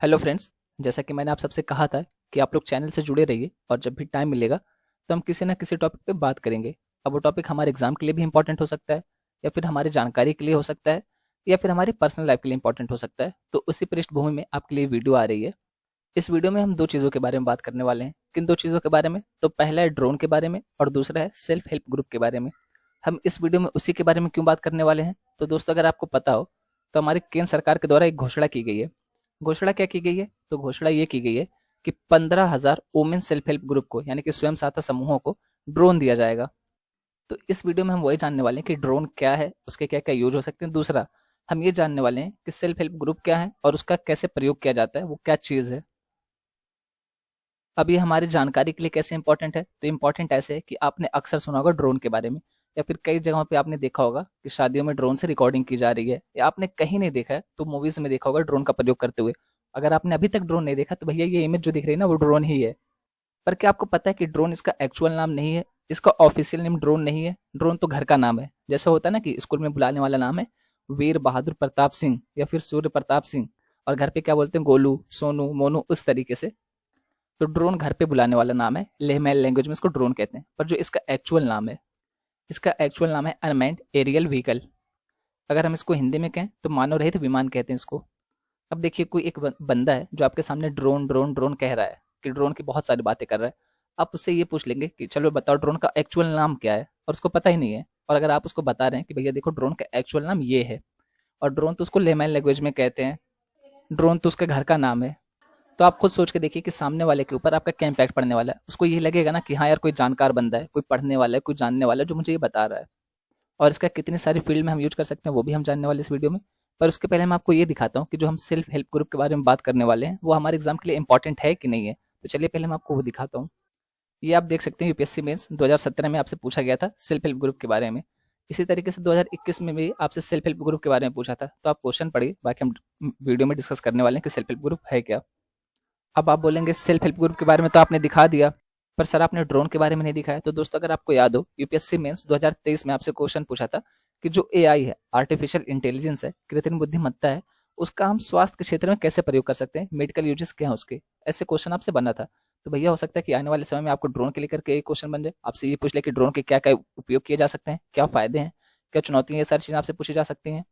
Hello friends. जैसा कि मैंने आप सबसे कहा था कि आप लोग चैनल से जुड़े रहिए और जब भी टाइम मिलेगा तो हम किसी ना किसी टॉपिक पे बात करेंगे। अब वो टॉपिक हमारे एग्जाम के लिए भी इंपॉर्टेंट हो सकता है, या फिर हमारी जानकारी के लिए हो सकता है, या फिर हमारी पर्सनल लाइफ के लिए इंपॉर्टेंट हो सकता है। तो उसी पृष्ठभूमि में आपके लिए वीडियो आ रही है। इस वीडियो में हम दो चीज़ों के बारे में बात करने वाले हैं। किन दो चीज़ों के बारे में? तो पहला है ड्रोन के बारे में और दूसरा है सेल्फ हेल्प ग्रुप के बारे में। हम इस वीडियो में उसी के बारे में क्यों बात करने वाले हैं? तो दोस्तों, अगर आपको पता हो तो हमारी केंद्र सरकार के द्वारा एक घोषणा की गई है। घोषणा क्या की गई है? तो घोषणा ये की गई है कि 15,000 वुमेन सेल्फ हेल्प ग्रुप को, यानी कि स्वयं सहायता समूहों को ड्रोन दिया जाएगा। तो इस वीडियो में हम वही जानने वाले हैं कि ड्रोन क्या है, उसके क्या क्या यूज हो सकते हैं। दूसरा, हम ये जानने वाले हैं कि सेल्फ हेल्प ग्रुप क्या है और उसका कैसे प्रयोग किया जाता है, वो क्या चीज़ है। अब ये हमारी जानकारी के लिए कैसे इंपॉर्टेंट है? तो इंपॉर्टेंट ऐसे है कि आपने अक्सर सुना होगा ड्रोन के बारे में, या फिर कई जगहों पे आपने देखा होगा कि शादियों में ड्रोन से रिकॉर्डिंग की जा रही है, या आपने कहीं नहीं देखा है तो मूवीज में देखा होगा ड्रोन का प्रयोग करते हुए। अगर आपने अभी तक ड्रोन नहीं देखा तो भैया ये इमेज जो दिख रही है ना, वो ड्रोन ही है। पर क्या आपको पता है कि ड्रोन इसका एक्चुअल नाम नहीं है? इसका ऑफिशियल नेम ड्रोन नहीं है। ड्रोन तो घर का नाम है। जैसे होता है ना कि स्कूल में बुलाने वाला नाम है वीर बहादुर प्रताप सिंह या फिर सूर्य प्रताप सिंह, और घर पे क्या बोलते हैं, गोलू, सोनू, मोनू, उस तरीके से। तो ड्रोन घर पे बुलाने वाला नाम है, लेहमैन लैंग्वेज में इसको ड्रोन कहते हैं। पर जो इसका एक्चुअल नाम है, इसका एक्चुअल नाम है अनमैन्ड एरियल व्हीकल। अगर हम इसको हिंदी में कहें तो मानव रहित विमान कहते हैं इसको। अब देखिए, कोई एक बंदा है जो आपके सामने ड्रोन ड्रोन ड्रोन कह रहा है, कि ड्रोन की बहुत सारी बातें कर रहा है। आप उससे ये पूछ लेंगे कि चलो बताओ ड्रोन का एक्चुअल नाम क्या है, और उसको पता ही नहीं है। और अगर आप उसको बता रहे हैं कि भैया देखो ड्रोन का एक्चुअल नाम ये है, और ड्रोन तो उसको लेमैन लैंग्वेज में कहते हैं, ड्रोन तो उसके घर का नाम है, तो आप खुद सोच के देखिए कि सामने वाले के ऊपर आपका क्या इम्पैक्ट पड़ने वाला है। उसको ये लगेगा ना कि हाँ यार, कोई जानकार बंदा है, कोई पढ़ने वाला है, कोई जानने वाला है जो मुझे ये बता रहा है। और इसका कितनी सारी फील्ड में हम यूज कर सकते हैं वो भी हम जानने वाले इस वीडियो में। पर उसके पहले मैं आपको ये दिखाता हूँ कि जो हम सेल्फ हेल्प ग्रुप के बारे में बात करने वाले हैं वो हमारे एग्जाम के लिए इंपॉर्टेंट है कि नहीं है। तो चलिए पहले मैं आपको वो दिखाता हूँ। ये आप देख सकते हैं, यूपीएससी मेंस 2017 में आपसे पूछा गया था सेल्फ हेल्प ग्रुप के बारे में। इसी तरीके से 2021 में भी आपसे सेल्फ हेल्प ग्रुप के बारे में पूछा था। तो आप क्वेश्चन पढ़िए, बाकी हम वीडियो में डिस्कस करने वाले हैं कि सेल्फ हेल्प ग्रुप है क्या। अब आप बोलेंगे सेल्फ हेल्प ग्रुप के बारे में तो आपने दिखा दिया, पर सर आपने ड्रोन के बारे में नहीं दिखाया। तो दोस्तों, अगर आपको याद हो, यूपीएससी मेंस 2023 में आपसे क्वेश्चन पूछा था कि जो एआई है, आर्टिफिशियल इंटेलिजेंस है, कृत्रिम बुद्धिमत्ता है, उसका हम स्वास्थ्य के क्षेत्र में कैसे प्रयोग कर सकते हैं, मेडिकल यूजेस क्या है उसके। ऐसे क्वेश्चन आपसे बना था। तो भैया हो सकता है कि आने वाले समय में आपको ड्रोन के लेकर के एक क्वेश्चन बन जाए, आपसे ये पूछ ले कि ड्रोन के क्या क्या उपयोग किए जा सकते हैं, क्या फायदे हैं, क्या चुनौतियां, ये सारी चीजें आपसे पूछी जा सकती हैं।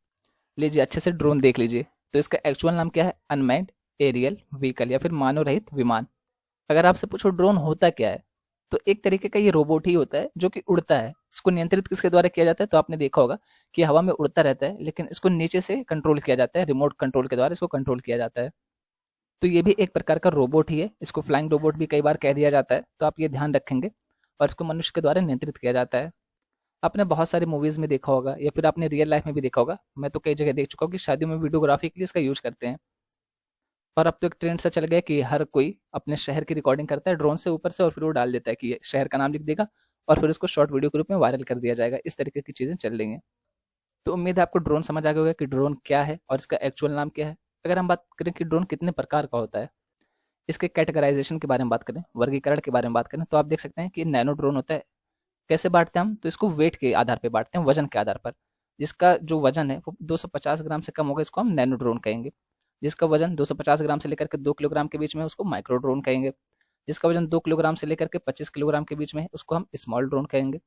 लीजिए अच्छे से ड्रोन देख लीजिए। तो इसका एक्चुअल नाम क्या है? अनमैन्ड एरियल व्हीकल, या फिर मानव रहित विमान। अगर आपसे पूछो ड्रोन होता क्या है, तो एक तरीके का ये रोबोट ही होता है जो कि उड़ता है। इसको नियंत्रित किसके द्वारा किया जाता है? तो आपने देखा होगा कि हवा में उड़ता रहता है, लेकिन इसको नीचे से कंट्रोल किया जाता है, रिमोट कंट्रोल के द्वारा इसको कंट्रोल किया जाता है। तो ये भी एक प्रकार का रोबोट ही है। इसको फ्लाइंग रोबोट भी कई बार कह दिया जाता है, तो आप ये ध्यान रखेंगे। और इसको मनुष्य के द्वारा नियंत्रित किया जाता है। आपने बहुत सारी मूवीज में देखा होगा, या फिर आपने रियल लाइफ में भी देखा होगा। मैं तो कई जगह देख चुका हूँ कि शादियों में वीडियोग्राफी के लिए इसका यूज करते हैं। और अब तो एक ट्रेंड सा चल गया कि हर कोई अपने शहर की रिकॉर्डिंग करता है ड्रोन से ऊपर से, और फिर वो डाल देता है कि ये शहर का नाम लिख देगा, और फिर उसको शॉर्ट वीडियो के रूप में वायरल कर दिया जाएगा। इस तरीके की चीजें चल रही हैं। तो उम्मीद है आपको ड्रोन समझ आ गया होगा कि ड्रोन क्या है और इसका एक्चुअल नाम क्या है। अगर हम बात करें कि ड्रोन कितने प्रकार का होता है, इसके कैटेगराइजेशन के बारे में बात करें, वर्गीकरण के बारे में बात करें, तो आप देख सकते हैं कि नैनो ड्रोन होता है। कैसे बांटते हैं हम? तो इसको वेट के आधार पर बांटते हैं, वजन के आधार पर। जिसका जो वजन है वो 250 ग्राम से कम होगा, इसको हम नैनो ड्रोन कहेंगे। जिसका वजन 250 ग्राम से लेकर के 2 किलोग्राम के बीच में, उसको माइक्रो ड्रोन कहेंगे। जिसका वजन 2 किलोग्राम से लेकर के 25 किलोग्राम के बीच में है, उसको हम स्मॉल ड्रोन कहेंगे।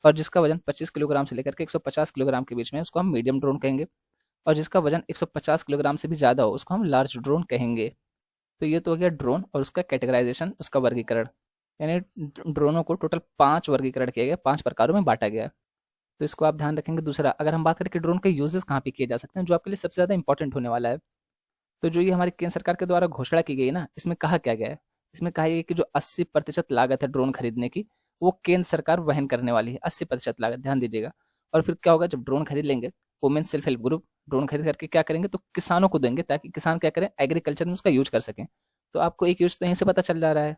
और जिसका वजन 25 किलोग्राम से लेकर के 150 किलोग्राम के बीच में है, उसको हम मीडियम ड्रोन कहेंगे। और जिसका वजन 150 किलोग्राम से भी ज़्यादा हो, उसको हम लार्ज ड्रोन कहेंगे। तो ये तो हो गया ड्रोन और उसका कैटेगराइजेशन, उसका वर्गीकरण। यानी ड्रोनों को टोटल 5 वर्गीकरण किया गया, 5 प्रकारों में बांटा गया है। तो इसको आप ध्यान रखेंगे। दूसरा, अगर हम बात करें कि ड्रोन के यूजेस कहाँ पे किए जा सकते हैं, जो आपके लिए सबसे ज़्यादा इंपॉर्टेंट होने वाला है, तो जो ये हमारी केंद्र सरकार के द्वारा घोषणा की गई है ना, इसमें कहा क्या गया है? इसमें कहा है कि जो 80% लागत है ड्रोन खरीदने की, वो केंद्र सरकार वहन करने वाली है। 80% लागत, ध्यान दीजिएगा। और फिर क्या होगा, जब ड्रोन खरीद लेंगे, women self help group drone खरीद करके क्या करेंगे, तो किसानों को देंगे, ताकि किसान क्या करें, एग्रीकल्चर में उसका यूज कर सकें। तो आपको एक यूज तो यहीं से पता चल जा रहा है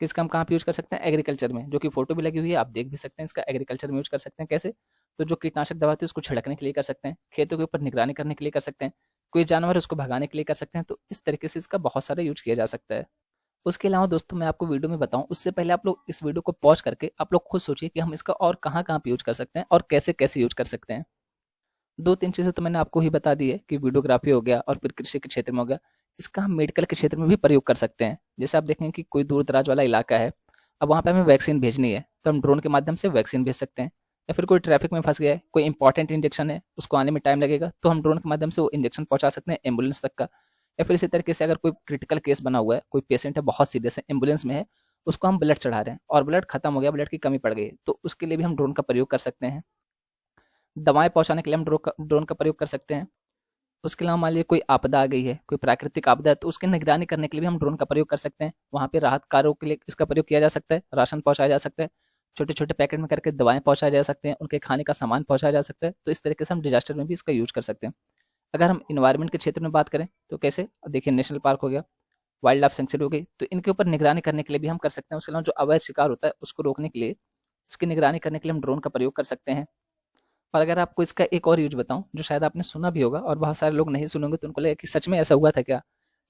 कि इसका हम कहाँ पे यूज कर सकते हैं, एग्रीकल्चर में। जो कि फोटो भी लगी हुई है, आप देख भी सकते हैं। इसका एग्रीकल्चर में यूज कर सकते हैं। कैसे? तो जो कीटनाशक दवा थी उसको छिड़कने के लिए कर सकते हैं, खेतों के ऊपर निगरानी करने के लिए कर सकते हैं, कोई जानवर है उसको भगाने के लिए कर सकते हैं। तो इस तरीके से इसका बहुत सारा यूज किया जा सकता है। उसके अलावा दोस्तों, मैं आपको वीडियो में बताऊं उससे पहले आप लोग इस वीडियो को पॉज करके आप लोग खुद सोचिए कि हम इसका और कहाँ कहाँ पे यूज कर सकते हैं और कैसे कैसे यूज कर सकते हैं। दो तीन चीज़ें तो मैंने आपको ही बता दी है कि वीडियोग्राफी हो गया और फिर कृषि के क्षेत्र में हो गया। इसका हम मेडिकल के क्षेत्र में भी प्रयोग कर सकते हैं। जैसे आप देखेंगे कि कोई दूर दराज वाला इलाका है, अब वहाँ पे हमें वैक्सीन भेजनी है तो हम ड्रोन के माध्यम से वैक्सीन भेज सकते हैं। या फिर कोई ट्रैफिक में फंस गया है, कोई इंपॉर्टेंट इंजेक्शन है, उसको आने में टाइम लगेगा, तो हम ड्रोन के माध्यम से वो इंजेक्शन पहुंचा सकते हैं एम्बुलेंस तक का। या फिर इसी तरीके से अगर कोई क्रिटिकल केस बना हुआ है, कोई पेशेंट है बहुत सीरियस है, एम्बुलेंस में है, उसको हम ब्लड चढ़ा रहे हैं और ब्लड खत्म हो गया, ब्लड की कमी पड़ गई है, तो उसके लिए भी हम ड्रोन का प्रयोग कर सकते हैं। दवाएं पहुंचाने के लिए हम ड्रोन का प्रयोग कर सकते हैं। उसके अलावा मान लीजिए कोई आपदा आ गई है, कोई प्राकृतिक आपदा है, तो उसकी निगरानी करने के लिए भी हम ड्रोन का प्रयोग कर सकते हैं। वहाँ पे राहत कार्यों के लिए इसका प्रयोग किया जा सकता है, राशन पहुँचाया जा सकता है, छोटे छोटे पैकेट में करके दवाएं पहुँचाए जा सकते हैं, उनके खाने का सामान पहुँचाया जा सकता है। तो इस तरीके से हम डिजास्टर में भी इसका यूज कर सकते हैं। अगर हम इन्वायरमेंट के क्षेत्र में बात करें तो कैसे, अब देखिए नेशनल पार्क हो गया, वाइल्ड लाइफ सेंचुरी हो गई, तो इनके ऊपर निगरानी करने के लिए भी हम कर सकते हैं। उसके अलावा जो अवैध शिकार होता है उसको रोकने के लिए, उसकी निगरानी करने के लिए हम ड्रोन का प्रयोग कर सकते हैं। और अगर आपको इसका एक और यूज बताऊं जो शायद आपने सुना भी होगा और बहुत सारे लोग नहीं सुनेंगे, तो उनको लगेगा कि सच में ऐसा हुआ था क्या।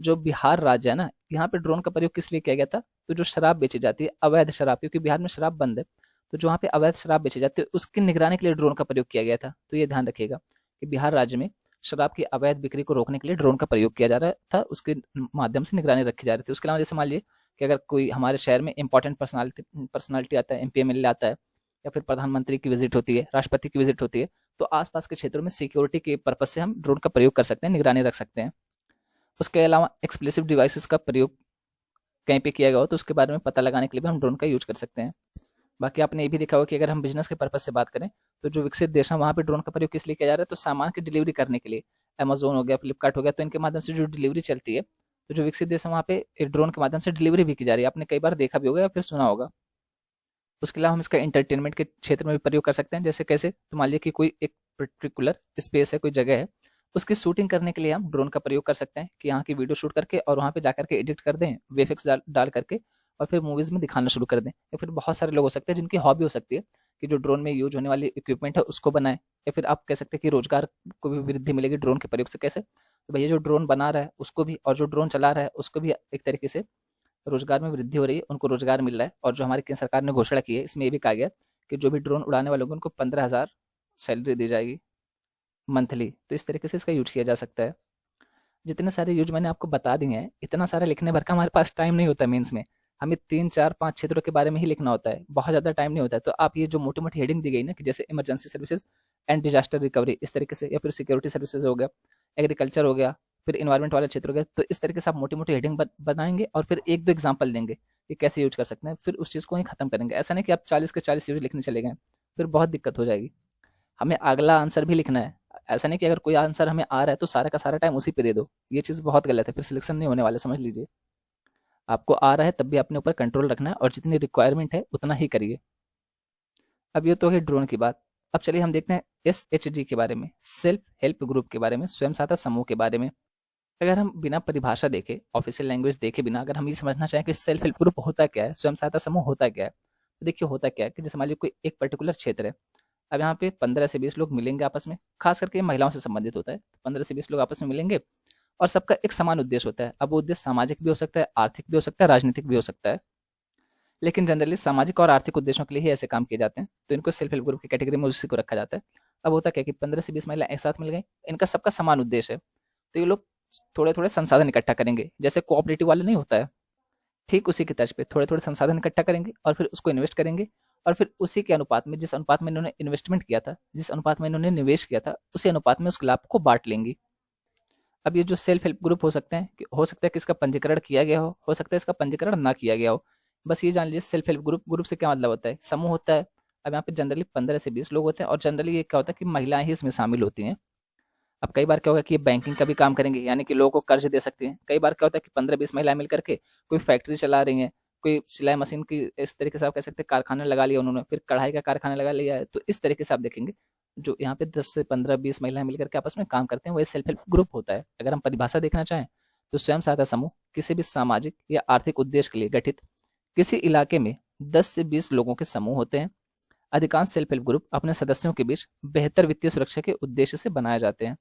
जो बिहार राज्य है ना, यहाँ पे ड्रोन का प्रयोग किस लिए किया गया था, तो जो शराब बेची जाती है, अवैध शराब, क्योंकि बिहार में शराब बंद है, तो जो वहाँ पे अवैध शराब बेची जाती है उसकी निगरानी के लिए ड्रोन का प्रयोग किया गया था। तो ये ध्यान रखिएगा कि बिहार राज्य में शराब की अवैध बिक्री को रोकने के लिए ड्रोन का प्रयोग किया जा रहा था, उसके माध्यम से निगरानी रखी जा रही थी। उसके अलावा जैसे मान लीजिए कि अगर कोई हमारे शहर में इंपॉर्टेंट पर्सनालिटी आता है, एमपी एमएलए आता है, या फिर प्रधानमंत्री की विजिट होती है, राष्ट्रपति की विजिट होती है, तो आसपास के क्षेत्रों में सिक्योरिटी के पर्पज से हम ड्रोन का प्रयोग कर सकते हैं, निगरानी रख सकते हैं। उसके अलावा एक्सप्लोसिव डिवाइसेस का प्रयोग कहीं पे किया गया हो तो उसके बारे में पता लगाने के लिए भी हम ड्रोन का यूज कर सकते हैं। बाकी आपने ये भी देखा होगा कि अगर हम बिजनेस के पर्पज से बात करें तो जो विकसित देश हैं वहाँ पे ड्रोन का प्रयोग किस लिए किया जा रहा है, तो सामान की डिलीवरी करने के लिए। अमेजोन हो गया, फ्लिपकार्ट हो गया, तो इनके माध्यम से जो डिलीवरी चलती है, तो जो विकसित देश है वहाँ पे ड्रोन के माध्यम से डिलीवरी भी की जा रही है। आपने कई बार देखा भी होगा या फिर सुना होगा। उसके अलावा हम इसका एंटरटेनमेंट के क्षेत्र में भी प्रयोग कर सकते हैं। जैसे कैसे, तो मान लीजिए कि कोई एक पर्टिकुलर स्पेस है, कोई जगह है, उसकी शूटिंग करने के लिए हम ड्रोन का प्रयोग कर सकते हैं कि यहाँ की वीडियो शूट करके और वहाँ पे जा करके एडिट कर दें, वीएफएक्स डाल करके, और फिर मूवीज में दिखाना शुरू कर दें। या फिर बहुत सारे लोग हो सकते हैं जिनकी हॉबी हो सकती है कि जो ड्रोन में यूज होने वाली इक्विपमेंट है उसको बनाए। या फिर आप कह सकते हैं कि रोजगार को भी वृद्धि मिलेगी ड्रोन के प्रयोग से। कैसे, तो भैया जो ड्रोन बना रहा है उसको भी, और जो ड्रोन चला रहा है उसको भी एक तरीके से रोजगार में वृद्धि हो रही है, उनको रोजगार मिल रहा है। और जो हमारी केंद्र सरकार ने घोषणा की है, इसमें ये भी कहा गया कि जो भी ड्रोन उड़ाने वाले होंगे उनको 15,000 सैलरी दी जाएगी मंथली। तो इस तरीके से इसका यूज किया जा सकता है। जितने सारे यूज मैंने आपको बता दिए हैं, इतना सारा लिखने भर का हमारे पास टाइम नहीं होता मेंस में। हमें 3 4 5 क्षेत्रों के बारे में ही लिखना होता है, बहुत ज़्यादा टाइम नहीं होता है। तो आप ये जो मोटी मोटी हेडिंग दी गई ना, कि जैसे emergency services and disaster recovery, इस तरीके से, या फिर सिक्योरिटी सर्विसेज हो गया, एग्रीकल्चर हो गया, फिर इन्वायरमेंट वाला क्षेत्र हो गया, तो इस तरीके से आप मोटी मोटी हेडिंग बनाएंगे और फिर एक दो एग्जाम्पल देंगे कि कैसे यूज कर सकते हैं, फिर उस चीज़ को ही खत्म करेंगे। ऐसा नहीं कि आप 40 के 40 यूज लिखने चले गए, फिर बहुत दिक्कत हो जाएगी। हमें अगला आंसर भी लिखना है। ऐसा नहीं कि अगर कोई आंसर हमें आ रहा है तो सारा का सारा टाइम उसी पे दे दो, ये चीज़ बहुत गलत है, फिर सिलेक्शन नहीं होने वाला, समझ लीजिए। आपको आ रहा है तब भी अपने ऊपर कंट्रोल रखना है और जितनी रिक्वायरमेंट है उतना ही करिए। अब ये तो है ड्रोन की बात। अब चलिए हम देखते हैं SHG के बारे में, सेल्फ हेल्प ग्रुप के बारे में, स्वयं सहायता समूह के बारे में। अगर हम बिना परिभाषा देखे, ऑफिशियल लैंग्वेज देखे बिना, अगर हम ये समझना चाहें कि सेल्फ हेल्प ग्रुप होता क्या है, स्वयं सहायता समूह होता क्या है, तो देखिए होता क्या है कि जैसे मान लीजिए कोई एक पर्टिकुलर क्षेत्र है, अब यहाँ पे 15 से 20 लोग मिलेंगे आपस में, खास करके महिलाओं से संबंधित होता है, तो 15 से 20 लोग आपस में मिलेंगे और सबका एक समान उद्देश्य होता है। अब वो उद्देश्य सामाजिक भी हो सकता है, आर्थिक भी हो सकता है, राजनीतिक भी हो सकता है, लेकिन जनरली सामाजिक और आर्थिक उद्देश्यों के लिए ही ऐसे काम किए जाते हैं, तो इनको सेल्फ हेल्प ग्रुप की कैटेगरी में उसी को रखा जाता है। अब होता क्या कि 15 से 20 महिला एक साथ मिल गई, इनका सबका समान उद्देश्य है, तो ये लोग थोड़े थोड़े संसाधन इकट्ठा करेंगे, जैसे कोऑपरेटिव वाले नहीं होता है, ठीक उसी की तर्ज पे थोड़े थोड़े संसाधन इकट्ठा करेंगे और फिर उसको इन्वेस्ट करेंगे, और फिर उसी के अनुपात में, जिस अनुपात में इन्होंने इन्वेस्टमेंट किया था, जिस अनुपात में इन्होंने निवेश किया था, उसी अनुपात में उस लाभ को बांट लेंगी। अब ये जो सेल्फ हेल्प ग्रुप हो सकते हैं, हो सकता है कि इसका पंजीकरण किया गया हो सकता है इसका पंजीकरण ना किया गया हो। बस ये जान लीजिए सेल्फ हेल्प ग्रुप, ग्रुप से क्या मतलब होता है, समूह होता है। अब यहाँ पे जनरली 15 से 20 लोग होते हैं और जनरली ये क्या होता है कि महिलाएं ही इसमें शामिल होती हैं। अब कई बार क्या होगा कि ये बैंकिंग का भी काम करेंगे, यानी कि लोगों को कर्ज दे सकती हैं। कई बार क्या होता है कि 15-20 महिलाएं मिल करके कोई फैक्ट्री चला रही हैं, कोई सिलाई मशीन की, इस तरीके से आप कह सकते हैं कारखाना लगा लिया उन्होंने, फिर कढ़ाई का कारखाना लगा लिया है। तो इस तरीके से आप देखेंगे जो यहाँ पे 10 से 15-20 महिलाएं मिलकर के आपस में काम करते हैं, वही सेल्फ हेल्प ग्रुप होता है। अगर हम परिभाषा देखना चाहें तो स्वयं सहायता समूह किसी भी सामाजिक या आर्थिक उद्देश्य के लिए गठित किसी इलाके में 10 से 20 लोगों के समूह होते हैं। अधिकांश सेल्फ हेल्प ग्रुप अपने सदस्यों के बीच बेहतर वित्तीय सुरक्षा के उद्देश्य से बनाए जाते हैं।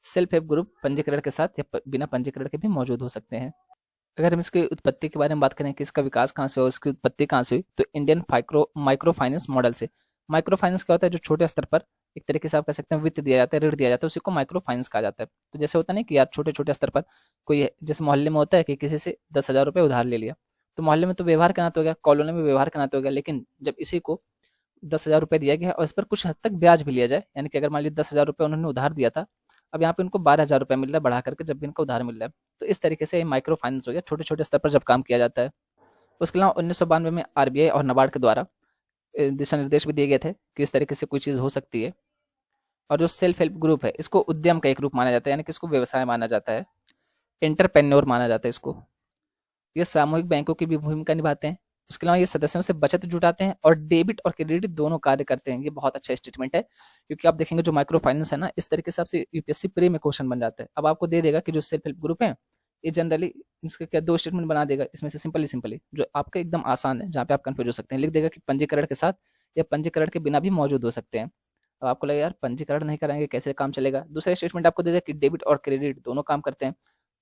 सेल्फ हेल्प ग्रुप पंजीकरण के साथ या बिना पंजीकरण के भी मौजूद हो सकते हैं। अगर हम इसकी उत्पत्ति के बारे में बात करें कि इसका विकास कहाँ से हुआ, इसकी उत्पत्ति कहाँ से हुई, तो इंडियन माइक्रो फाइनेंस मॉडल से। माइक्रो फाइनेंस क्या होता है, जो छोटे स्तर पर एक तरीके से आप कह सकते हैं वित्त दिया जाता है, ऋण दिया जाता है, उसी को माइक्रो फाइनेंस कहा जाता है। तो जैसे होता नहीं कि यार छोटे छोटे स्तर पर कोई जैसे मोहल्ले में होता है कि किसी से 10,000 रुपये उधार ले लिया, तो मोहल्ले में तो व्यवहार का नाते हो गया, कॉलोनी में व्यवहार का नाते हो गया, लेकिन जब इसी को 10,000 रुपये दिया गया है और इस पर कुछ हद तक ब्याज भी लिया जाए, यानी कि अगर मान लीजिए 10,000 रुपये उन्होंने उधार दिया था, अब यहाँ पे उनको 12,000 रुपये मिल रहा है बढ़ा करके जब भी इनका उधार मिल रहा है। तो इस तरीके से माइक्रो फाइनेंस हो गया, छोटे छोटे स्तर पर जब काम किया जाता है। उसके अलावा 1992 में आरबीआई और नाबार्ड के द्वारा दिशा निर्देश भी दिए गए थे कि इस तरीके से कोई चीज़ हो सकती है। और जो सेल्फ हेल्प ग्रुप है इसको उद्यम का एक रूप माना जाता है, यानी कि इसको व्यवसाय माना जाता है, एंटरप्रेन्योर माना जाता है इसको। ये सामूहिक बैंकों की भी भूमिका निभाते हैं। उसके अलावा ये सदस्यों से बचत जुटाते हैं और डेबिट और क्रेडिट दोनों कार्य करते हैं। ये बहुत अच्छा स्टेटमेंट है, क्योंकि आप देखेंगे जो माइक्रो फाइनेंस है ना, इस तरीके से आपसे यूपीएससी प्री में क्वेश्चन बन जाता है। अब आपको दे देगा कि जो सेल्फ हेल्प ग्रुप है ये जनरली इसके क्या 2 स्टेटमेंट बना देगा, इसमें से सिंपली जो आपका एकदम आसान है, जहाँ पे आप कंफ्यूज हो सकते हैं, लिख देगा कि पंजीकरण के साथ या पंजीकरण के बिना भी मौजूद हो सकते हैं। अब आपको लगेगा यार पंजीकरण नहीं कराएंगे कैसे काम चलेगा। दूसरा स्टेटमेंट आपको दे देगा कि डेबिट और क्रेडिट दोनों काम करते हैं।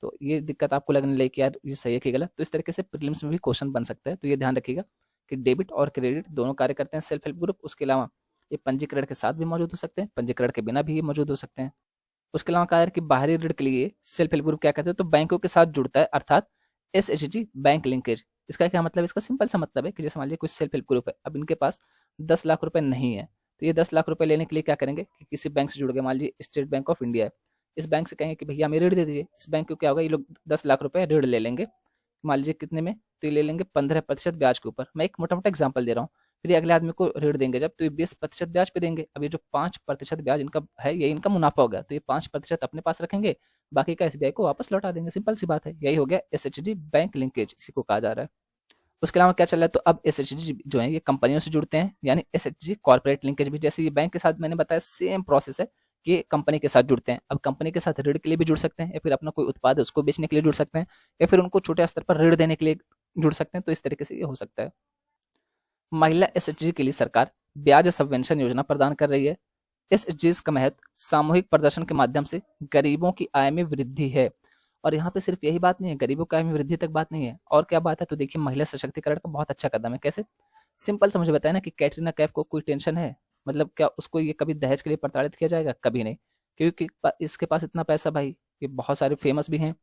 तो ये दिक्कत आपको लगने लगी कि यार ये सही है कि गलत। तो इस तरीके से प्रीलिम्स में भी क्वेश्चन बन सकता है, तो ये ध्यान रखिएगा कि डेबिट और क्रेडिट दोनों कार्य करते हैं सेल्फ हेल्प ग्रुप। उसके अलावा ये पंजीकरण के साथ भी मौजूद हो सकते हैं, पंजीकरण के बिना भी ये मौजूद हो सकते हैं। उसके अलावा कहा कि बाहरी ऋण के लिए सेल्फ हेल्प ग्रुप क्या करते हैं, तो बैंकों के साथ जुड़ता है, अर्थात एसएचजी बैंक लिंकेज। इसका क्या मतलब है, इसका सिंपल सा मतलब है कि जैसे मान लीजिए कोई सेल्फ हेल्प ग्रुप है, अब इनके पास 10 लाख रुपए नहीं है, तो ये 10 लाख रुपए लेने के लिए क्या करेंगे कि किसी बैंक से जुड़ गए, मान लीजिए स्टेट बैंक ऑफ इंडिया है, इस बैंक से कहेंगे कि भैया हमें ऋण दे दीजिए। इस बैंक को क्या होगा, ये लोग 10 लाख रुपए ऋण ले लेंगे, मान लीजिए कितने में, तो ये ले लेंगे 15% ब्याज के ऊपर। मैं एक मोटा मोटा एग्जाम्पल दे रहा हूँ। फिर ये अगले आदमी को ऋण देंगे जब, तो ये 20% ब्याज पे देंगे। अब ये जो 5% ब्याज इनका है, ये इनका मुनाफा हो गया, तो ये 5% अपने पास रखेंगे, बाकी का एसबीआई को वापस लौटा देंगे। सिंपल सी बात है, यही हो गया एसएचजी बैंक लिंकेज, इसी को कहा जा रहा है। उसके अलावा क्या चल रहा है, तो अब एसएचजी जो है ये कंपनियों से जुड़ते हैं, यानी एसएचजी कॉर्पोरेट लिंकेज भी, जैसे ये बैंक के साथ मैंने बताया सेम प्रोसेस है कि कंपनी के साथ जुड़ते हैं। अब कंपनी के साथ ऋण के लिए भी जुड़ सकते हैं, या फिर अपना कोई उत्पाद है उसको बेचने के लिए जुड़ सकते हैं, या फिर उनको छोटे स्तर पर ऋण देने के लिए जुड़ सकते हैं। तो इस तरीके से ये हो सकता है। महिला एसएचजी के लिए सरकार ब्याज सबवेंशन योजना प्रदान कर रही है। एसएचजी का महत्व सामूहिक प्रदर्शन के माध्यम से गरीबों की आय में वृद्धि है। और यहाँ पे सिर्फ यही बात नहीं है, गरीबों की आय में वृद्धि तक बात नहीं है, और क्या बात है, तो देखिए महिला सशक्तिकरण का बहुत अच्छा कदम है। कैसे, सिंपल से मुझे बताया ना कि कैटरीना कैफ को कोई टेंशन है, मतलब क्या उसको ये कभी दहेज के लिए प्रताड़ित किया जाएगा, कभी नहीं, क्योंकि इसके पास इतना पैसा, भाई ये बहुत सारे फेमस भी हैं,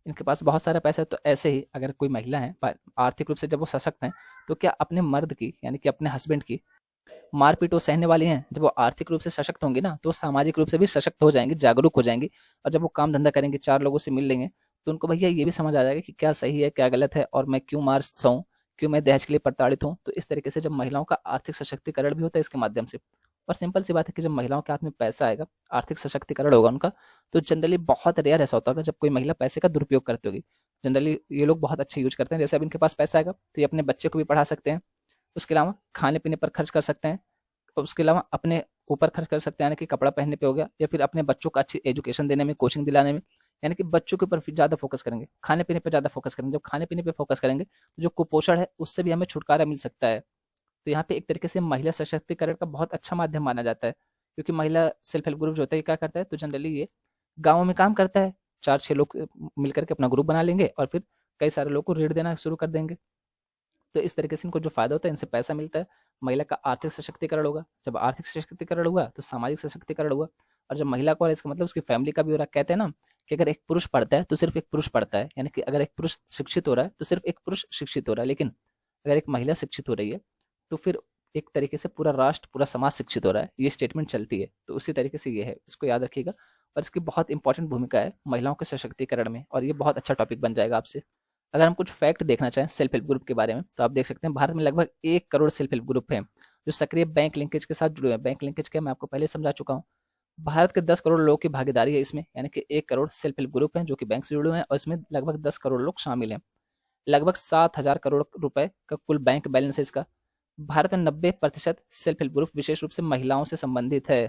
इनके पास बहुत सारा पैसा है। तो ऐसे ही अगर कोई महिला है आर्थिक रूप से जब वो सशक्त हैं, तो क्या अपने मर्द की यानी कि अपने हस्बैंड की मारपीट वो सहने वाली हैं? जब वो आर्थिक रूप से सशक्त होंगी ना, तो वो सामाजिक रूप से भी सशक्त हो जाएंगी, जागरूक हो जाएंगी। और जब वो काम धंधा करेंगे, 4 लोगों से मिल लेंगे, तो उनको भैया ये भी समझ आ जाएगा कि क्या सही है क्या गलत है, और मैं क्यों मार सऊं, क्यों मैं दहेज के लिए प्रताड़ित हूँ। तो इस तरीके से जब महिलाओं का आर्थिक सशक्तिकरण भी होता है इसके माध्यम से। और सिंपल सी बात है कि जब महिलाओं के हाथ में पैसा आएगा, आर्थिक सशक्तिकरण होगा उनका, तो जनरली बहुत रेयर ऐसा होता होगा जब कोई महिला पैसे का दुरुपयोग करती होगी। जनरली ये लोग बहुत अच्छे यूज करते हैं, जैसे अब इनके पास पैसा आएगा तो ये अपने बच्चे को भी पढ़ा सकते हैं, उसके अलावा खाने पीने पर खर्च कर सकते हैं, उसके अलावा अपने ऊपर खर्च कर सकते हैं, यानी कि कपड़ा पहनने पे हो गया, या फिर अपने बच्चों को अच्छी एजुकेशन देने में, कोचिंग दिलाने में, यानी कि बच्चों के ऊपर ज़्यादा फोकस करेंगे, खाने पीने पे ज़्यादा फोकस करेंगे। जब खाने पीने पे फोकस करेंगे तो जो कुपोषण है उससे भी हमें छुटकारा मिल सकता है। तो यहाँ पे एक तरीके से महिला सशक्तिकरण का बहुत अच्छा माध्यम माना जाता है, क्योंकि महिला सेल्फ हेल्प ग्रुप जो होता है क्या करता है, तो जनरली ये गाँव में काम करता है, 4-6 लोग मिलकर के अपना ग्रुप बना लेंगे और फिर कई सारे लोग को ऋण देना शुरू कर देंगे। तो इस तरीके से इनको जो फायदा होता है, इनसे पैसा मिलता है, महिला का आर्थिक सशक्तिकरण होगा, जब आर्थिक सशक्तिकरण हुआ तो सामाजिक सशक्तिकरण हुआ, और जब महिला को, इसका मतलब उसकी फैमिली का भी हो रहा है। कहते हैं ना कि अगर एक पुरुष पढ़ता है तो सिर्फ एक पुरुष पढ़ता है, यानी कि अगर एक पुरुष शिक्षित हो रहा है तो सिर्फ एक पुरुष शिक्षित हो रहा है, लेकिन अगर एक महिला शिक्षित हो रही है तो फिर एक तरीके से पूरा राष्ट्र, पूरा समाज शिक्षित हो रहा है, ये स्टेटमेंट चलती है। तो उसी तरीके से ये है, इसको याद रखिएगा, और इसकी बहुत इंपॉर्टेंट भूमिका है महिलाओं के सशक्तिकरण में, और ये बहुत अच्छा टॉपिक बन जाएगा आपसे। अगर हम कुछ फैक्ट देखना चाहें सेल्फ हेल्प ग्रुप के बारे में, तो आप देख सकते हैं भारत में लगभग 1 करोड़ सेल्फ हेल्प ग्रुप हैं जो सक्रिय बैंक लिंकेज के साथ जुड़े हुए हैं। बैंक लिंकेज के मैं आपको पहले समझा चुका हूँ। भारत के 10 करोड़ लोगों की भागीदारी है इसमें, यानी कि 1 करोड़ सेल्फ हेल्प ग्रुप हैं जो कि बैंक से जुड़े हुए हैं, और इसमें लगभग 10 करोड़ लोग शामिल हैं। लगभग 7,000 करोड़ रुपए का कुल बैंक बैलेंस है इसका। भारत में 90% सेल्फ हेल्प ग्रुप विशेष रूप से महिलाओं से संबंधित है।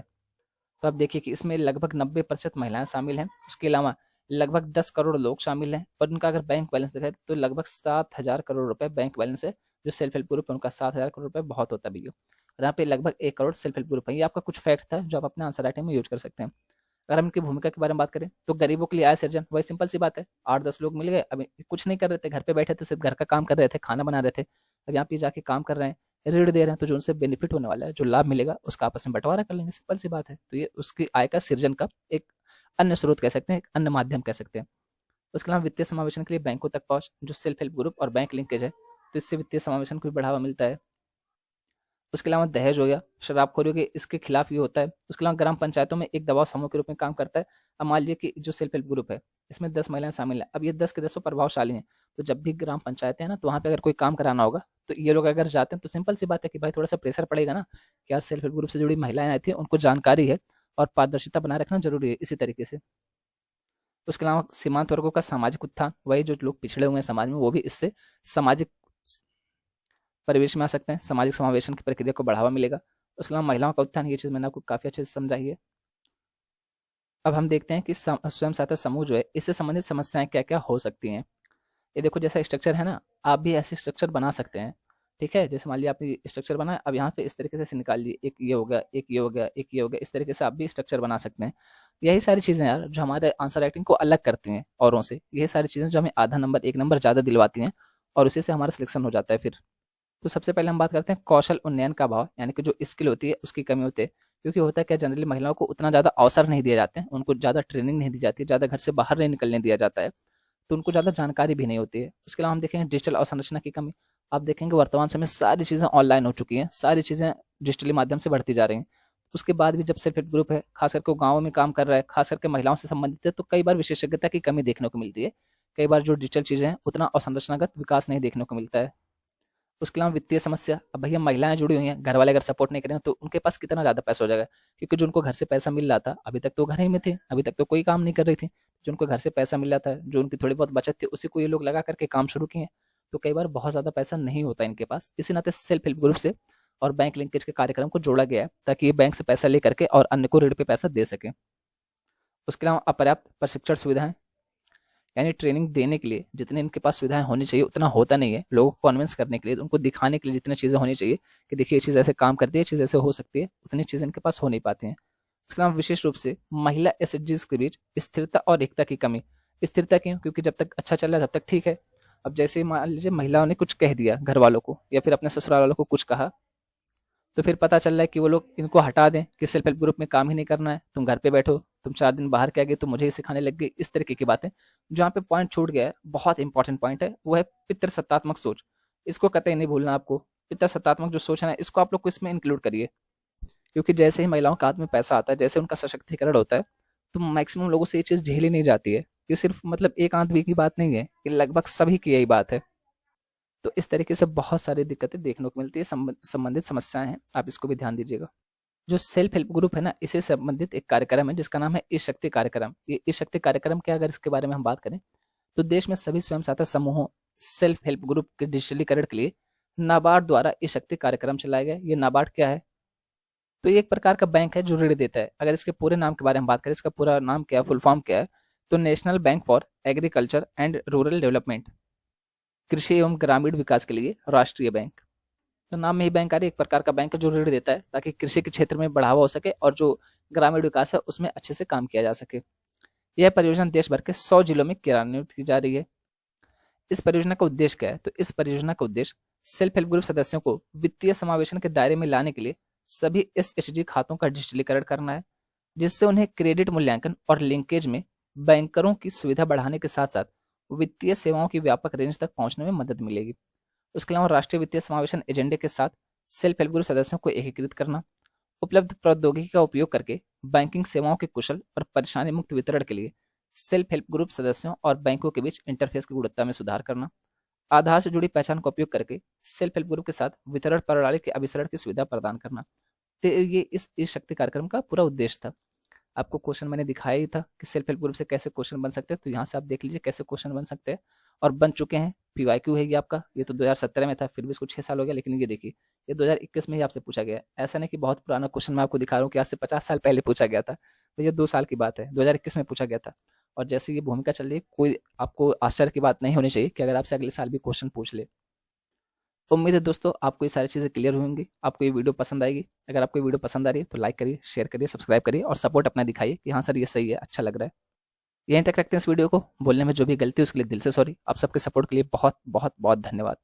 तो आप देखिए कि इसमें लगभग 90% महिलाएं शामिल हैं। उसके अलावा लगभग 10 करोड़ लोग शामिल हैं, और उनका अगर बैंक बैलेंस देखा तो लगभग 7,000 करोड़ रुपए बैंक बैलेंस है। जो सेल्फ हेल्प ग्रुप है उनका 7,000 करोड़ रुपए बहुत होता भी है, और यहाँ पे लगभग 1 करोड़ सेल्फ हेल्प ग्रुप है। ये आपका कुछ फैक्ट था जो आप अपने आंसर राइटिंग में यूज कर सकते हैं। अगर हम इनकी भूमिका के बारे में बात करें, तो गरीबों के लिए आय सृजन, वही सिंपल सी बात है, 8-10 लोग मिल गए, अभी कुछ नहीं कर रहे थे, घर पे बैठे थे, सिर्फ घर का काम कर रहे थे, खाना बना रहे थे, अब यहाँ पे जाके काम कर रहे हैं, ऋण दे रहे हैं तो जो उनसे बेनिफिट होने वाला है, जो लाभ मिलेगा, उसका आपस में बंटवारा कर लेंगे, सिंपल सी बात है। तो ये उसकी आय का सृजन का एक अन्य स्रोत कह सकते हैं, एक अन्य माध्यम कह सकते हैं। उसके अलावा वित्तीय समावेशन के लिए बैंकों तक पहुंच, जो सेल्फ हेल्प ग्रुप और बैंक लिंकेज है, तो इससे वित्तीय समावेशन को भी बढ़ावा मिलता है। उसके अलावा दहेज हो गया, शराबखोरी हो गई, इसके खिलाफ ये होता है। उसके अलावा ग्राम पंचायतों में एक दबाव समूह के रूप में काम करता है। अब मान लीजिए कि जो सेल्फ हेल्प ग्रुप है, इसमें 10 महिलाएं शामिल हैं। अब ये 10 के 10 प्रभावशाली हैं, तो जब भी ग्राम पंचायतें हैं ना, तो वहाँ पे अगर कोई काम कराना होगा, तो ये लोग अगर जाते हैं तो सिंपल सी बात है कि भाई थोड़ा सा प्रेशर पड़ेगा ना, कि यार सेल्फ हेल्प ग्रुप से जुड़ी महिलाएं आई थी, उनको जानकारी है, और पारदर्शिता बनाए रखना जरूरी है इसी तरीके से। उसके अलावा सीमांत वर्गों का सामाजिक उत्थान, वही जो लोग पिछड़े हुए हैं समाज में, वो भी इससे सामाजिक परिवेश में आ सकते हैं, सामाजिक समावेशन की प्रक्रिया को बढ़ावा मिलेगा। उसके अलावा महिलाओं का उत्थान, ये चीज़ मैंने आपको काफ़ी अच्छे से समझाई है। अब हम देखते हैं कि स्वयं सहायता समूह जो है, इससे संबंधित समस्याएं क्या क्या हो सकती हैं। ये देखो जैसा स्ट्रक्चर है ना, आप भी ऐसे स्ट्रक्चर बना सकते हैं। ठीक है, जैसे मान लिया आपने स्ट्रक्चर बनाया, अब यहाँ पे इस तरीके से निकाल लिए, एक ये हो गया, एक ये हो गया, एक ये हो गया, इस तरीके से आप भी स्ट्रक्चर बना सकते हैं। यही सारी चीज़ें यार जो हमारे आंसर राइटिंग को अलग करती हैं औरों से, यही सारी चीज़ें जो हमें आधा नंबर, एक नंबर ज़्यादा दिलवाती हैं, और उसी से हमारा सिलेक्शन हो जाता है फिर। तो सबसे पहले हम बात करते हैं कौशल उन्नयन का अभाव, यानी कि जो स्किल होती है उसकी कमी होती है। क्योंकि होता है क्या, जनरली महिलाओं को उतना ज़्यादा अवसर नहीं दिए जाते हैं, उनको ज़्यादा ट्रेनिंग नहीं दी जाती है, ज़्यादा घर से बाहर नहीं निकलने दिया जाता है, तो उनको ज़्यादा जानकारी भी नहीं होती है। उसके अलावा हम देखेंगे डिजिटल अवसंरचना की कमी। आप देखेंगे वर्तमान समय सारी चीज़ें ऑनलाइन हो चुकी हैं, सारी चीज़ें डिजिटली माध्यम से बढ़ती जा रही हैं। उसके बाद भी जब सेल्फ हेल्प ग्रुप है, खास करके गाँव में काम कर रहा है, खास करके महिलाओं से संबंधित है, तो कई बार विशेषज्ञता की कमी देखने को मिलती है। कई बार जो डिजिटल चीज़ें हैं उतना अवसंरचनागत विकास नहीं देखने को मिलता है। उसके अलावा वित्तीय समस्या, अब भैया महिलाएं जुड़ी हुई हैं, घर वाले अगर सपोर्ट नहीं करेंगे तो उनके पास कितना ज़्यादा पैसा हो जाएगा। क्योंकि जो उनको घर से पैसा मिल रहा था, अभी तक तो घर ही में थे, अभी तक तो कोई काम नहीं कर रही थी, जो उनको घर से पैसा मिल रहा था, जो उनकी थोड़ी बहुत बचत थी, उसी को ये लोग लगा करके काम शुरू किए। तो कई बार बहुत ज़्यादा पैसा नहीं होता इनके पास, इसी नाते सेल्फ हेल्प ग्रुप से और बैंक लिंकेज के कार्यक्रम को जोड़ा गया है, ताकि ये बैंक से पैसा ले करके और अन्य को ऋण पे पैसा दे सके। उसके अलावा अपर्याप्त प्रशिक्षण सुविधाएं, यानी ट्रेनिंग देने के लिए जितने इनके पास सुविधाएं होनी चाहिए उतना होता नहीं है। लोगों को कन्विंस करने के लिए, उनको दिखाने के लिए जितनी चीज़ें होनी चाहिए कि देखिए ये चीज़ ऐसे काम करती है, ये चीज़ ऐसे हो सकती है, उतनी चीज़ें इनके पास हो नहीं पाती हैं। उसके अलावा विशेष रूप से महिला एसएचजीज के बीच स्थिरता और एकता की कमी। स्थिरता क्यों? क्योंकि जब तक अच्छा चल रहा है तब तक ठीक है। अब जैसे मान लीजिए महिलाओं ने कुछ कह दिया घर वालों को, या फिर अपने ससुराल वालों को कुछ कहा, तो फिर पता चल रहा है कि वो लोग इनको हटा दें कि सेल्फ हेल्प ग्रुप में काम ही नहीं करना है, तुम घर पे बैठो, तुम 4 दिन बाहर क्या गए तो मुझे ही सिखाने लग गई, इस तरीके की बातें। जहाँ पे पॉइंट छूट गया है, बहुत इंपॉर्टेंट पॉइंट है, वो है पितृसत्तात्मक सोच। इसको कतई नहीं भूलना आपको। पितृसत्तात्मक जो सोच है ना, इसको आप लोग को इसमें इंक्लूड करिए। क्योंकि जैसे ही महिलाओं के हाथ में पैसा आता है, जैसे उनका सशक्तिकरण होता है, तो मैक्सिमम लोगों से ये चीज़ झेली नहीं जाती है। ये सिर्फ मतलब एक आदमी की बात नहीं है, ये लगभग सभी की यही बात है। तो इस तरीके से बहुत सारी दिक्कतें देखने को मिलती है, संबंधित समस्याएं हैं, आप इसको भी ध्यान दीजिएगा। जो सेल्फ हेल्प ग्रुप है ना, इससे संबंधित एक कार्यक्रम है जिसका नाम है इस शक्ति कार्यक्रम। ये इस शक्ति कार्यक्रम क्या, अगर इसके बारे में हम बात करें, तो देश में सभी स्वयं सहायता समूहों, सेल्फ हेल्प ग्रुप के डिजिटलीकरण के लिए नाबार्ड द्वारा इस शक्ति कार्यक्रम चलाया गया। ये नाबार्ड क्या है? तो ये एक प्रकार का बैंक है जो ऋण देता है। अगर इसके पूरे नाम के बारे में बात करें, इसका पूरा नाम क्या है, फुल फॉर्म क्या है, तो national bank for agriculture and rural development, कृषि एवं ग्रामीण विकास के लिए राष्ट्रीय बैंक। तो नाम में ही बैंक आ रही है, एक प्रकार का बैंक है जो ऋण देता है ताकि कृषि के क्षेत्र में बढ़ावा हो सके और जो ग्रामीण विकास है उसमें अच्छे से काम किया जा सके। यह परियोजना देश भर के 100 जिलों में क्रियान्वित की जा रही है। इस परियोजना का उद्देश्य क्या है? तो इस परियोजना का उद्देश्य सेल्फ हेल्प ग्रुप सदस्यों को वित्तीय समावेशन के दायरे में लाने के लिए सभी एसएचजी खातों का डिजिटलीकरण करना है, जिससे उन्हें क्रेडिट मूल्यांकन और लिंकेज में बैंकरों की सुविधा बढ़ाने के साथ साथ वित्तीय सेवाओं की व्यापक रेंज तक पहुंचने में मदद मिलेगी। उसके अलावा राष्ट्रीय वित्तीय समावेशन एजेंडे के साथ सेल्फ हेल्प ग्रुप सदस्यों को एकीकृत करना, उपलब्ध प्रौद्योगिकी का उपयोग करके बैंकिंग सेवाओं के कुशल और परेशानी मुक्त वितरण के लिए सेल्फ हेल्प ग्रुप सदस्यों और बैंकों के बीच इंटरफेस की गुणवत्ता में सुधार करना, आधार से जुड़ी पहचान का उपयोग करके सेल्फ हेल्प ग्रुप के साथ वितरण प्रणाली के अभिसरण की सुविधा प्रदान करना। तो ये इस शक्ति कार्यक्रम का पूरा उद्देश्य था। आपको क्वेश्चन मैंने दिखाया ही था कि सेल्फ हेल्प ग्रुप से कैसे क्वेश्चन बन सकते हैं, तो यहाँ से आप देख लीजिए कैसे क्वेश्चन बन सकते हैं और बन चुके हैं। पीवाईक्यू है ये आपका, ये तो 2017 में था, फिर भी इसको 6 साल हो गया, लेकिन ये देखिए ये 2021 में ही आपसे पूछा गया है। ऐसा नहीं कि बहुत पुराना क्वेश्चन मैं आपको दिखा रहा हूँ कि आज से 50 साल पहले पूछा गया था, तो ये 2 साल की बात है, 2021 में पूछा गया था। और जैसे ये भूमिका चल रही है, कोई आपको आश्चर्य की बात नहीं होनी चाहिए कि अगर आपसे अगले साल भी क्वेश्चन पूछ ले। उम्मीद है दोस्तों आपको ये सारी चीज़ें क्लियर होंगी, आपको ये वीडियो पसंद आएगी। अगर आपको ये वीडियो पसंद आ रही है तो लाइक करिए, शेयर करिए, सब्सक्राइब करिए और सपोर्ट अपना दिखाइए कि हाँ सर ये सही है, अच्छा लग रहा है। यहीं तक रखते हैं इस वीडियो को। बोलने में जो भी गलती है उसके लिए दिल से सॉरी। आप सबके सपोर्ट के लिए बहुत बहुत बहुत धन्यवाद।